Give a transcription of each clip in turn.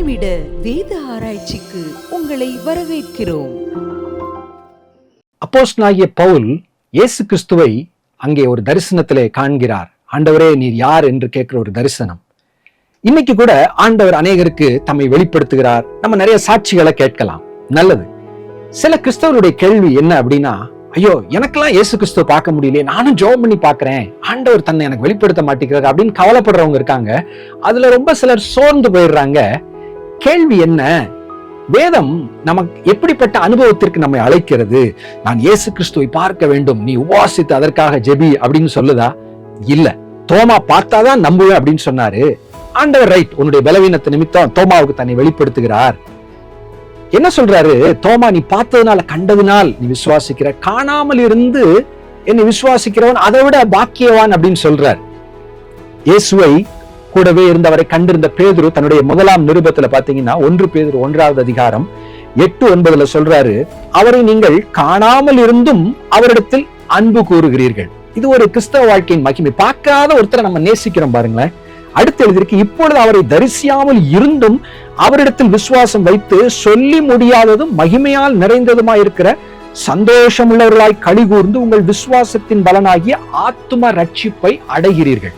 நிமிட வேத ஆராய்ச்சிக்கு உங்களை வரவேற்கிறோம். அப்போஸ்தலனாகிய பவுல் இயேசு கிறிஸ்துவை அங்கே ஒரு தரிசனத்திலே காண்கிறார். ஆண்டவரே நீர் யார் என்று கேட்கிற ஒரு தரிசனம். இன்னைக்கு கூட ஆண்டவர் அநேகருக்கு தம்மை வெளிப்படுத்துகிறார். நம்ம நிறைய சாட்சிகளை கேட்கலாம், நல்லது. சில கிறிஸ்தவருடைய கேள்வி என்ன அப்படின்னா, ஐயோ எனக்கெல்லாம் இயேசு கிறிஸ்துவ பார்க்க முடியலையே, நானும் ஜெபம் பண்ணி பார்க்கிறேன், ஆண்டவர் தன்னை எனக்கு வெளிப்படுத்த மாட்டேங்கிறார் அப்படின்னு கவலைப்படுறவங்க இருக்காங்க. அதுல ரொம்ப சிலர் சோர்ந்து போயிடுறாங்க. கேள்வி என்ன? வேதம் நமக்கு எப்படிப்பட்ட அனுபவத்திற்கு நம்மை அழைக்கிறது? நான் இயேசு கிறிஸ்துவை பார்க்க வேண்டும், நீ உபவாசித்து அதற்காக ஜெபி அப்படின்னு சொல்லுதா? இல்ல. தோமா பார்த்தாதான் நம்புவேன் அப்படின்னு சொன்னாரு. ஆண்டவர் ரைட், உன்னுடைய பலவீனத்தை நிமித்தம் தோமாவுக்கு தன்னை வெளிப்படுத்துகிறார். என்ன சொல்றாரு? தோமா நீ பார்த்ததுனால கண்டதுனால் நீ விசுவாசிக்கிற, காணாமல் இருந்து என்னை விசுவாசிக்கிறவன் அதை விட பாக்கியவான் அப்படின்னு சொல்றார். இயேசுவை கூடவே இருந்தவரை கண்டிருந்த பேதுரு தன்னுடைய முதலாம் நிருபத்துல பாத்தீங்கன்னா 1 பேதுரு 1வது அதிகாரம் 8-9 சொல்றாரு, அவரை நீங்கள் காணாமல் இருந்தும் அவரிடத்தில் அன்பு கூறுகிறீர்கள். இது ஒரு கிறிஸ்தவ வாழ்க்கையின் மகிமை. பார்க்காத ஒருத்தரை நம்ம நேசிக்கிறோம் பாருங்களேன். அடுத்து எழுதியிருக்கு, இப்பொழுது அவரை தரிசியாமல் இருந்தும் அவரிடத்தில் விசுவாசம் வைத்து சொல்லி முடியாததும் மகிமையால் நிறைந்ததுமாய் இருக்கிற சந்தோஷமுள்ளவர்களாய் களி கூர்ந்து உங்கள் விசுவாசத்தின் பலனாகிய ஆத்தும ரட்சிப்பை அடைகிறீர்கள்.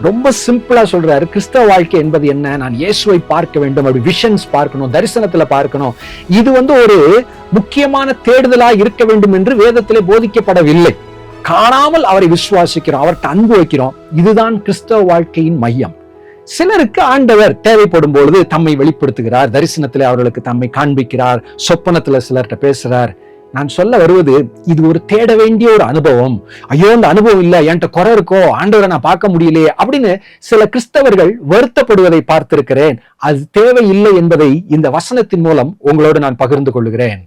ரொம்ப சிம்பிளா சொல்றாரு, கிறிஸ்தவ வாழ்க்கை என்பது என்ன? நான் இயேசுவை பார்க்க வேண்டும், அப்படி விஷன்ஸ் பார்க்கணும், தரிசனத்துல பார்க்கணும். இது ஒரு முக்கியமான தேடுதலா இருக்க வேண்டும் என்று வேதத்திலே போதிக்கப்படவில்லை. காணாமல் அவரை விசுவாசிக்கிறோம், அவர்கிட்ட அன்பு வைக்கிறோம். இதுதான் கிறிஸ்தவ வாழ்க்கையின் மையம். சிலருக்கு ஆண்டவர் தேவைப்படும் பொழுது தம்மை வெளிப்படுத்துகிறார், தரிசனத்திலே அவர்களுக்கு தம்மை காண்பிக்கிறார், சொப்பனத்துல சிலர்கிட்ட பேசுறார். நான் சொல்ல வருவது, இது ஒரு தேட வேண்டிய ஒரு அனுபவம். ஐயோ இந்த அனுபவம் இல்ல, என்கிட்ட குறை இருக்கோ, ஆண்டவரை நான் பார்க்க முடியலையே அப்படின்னு சில கிறிஸ்தவர்கள் வருத்தப்படுவதை பார்த்திருக்கிறேன். அது தேவையில்லை என்பதை இந்த வசனத்தின் மூலம் உங்களோடு நான் பகிர்ந்து கொள்கிறேன்.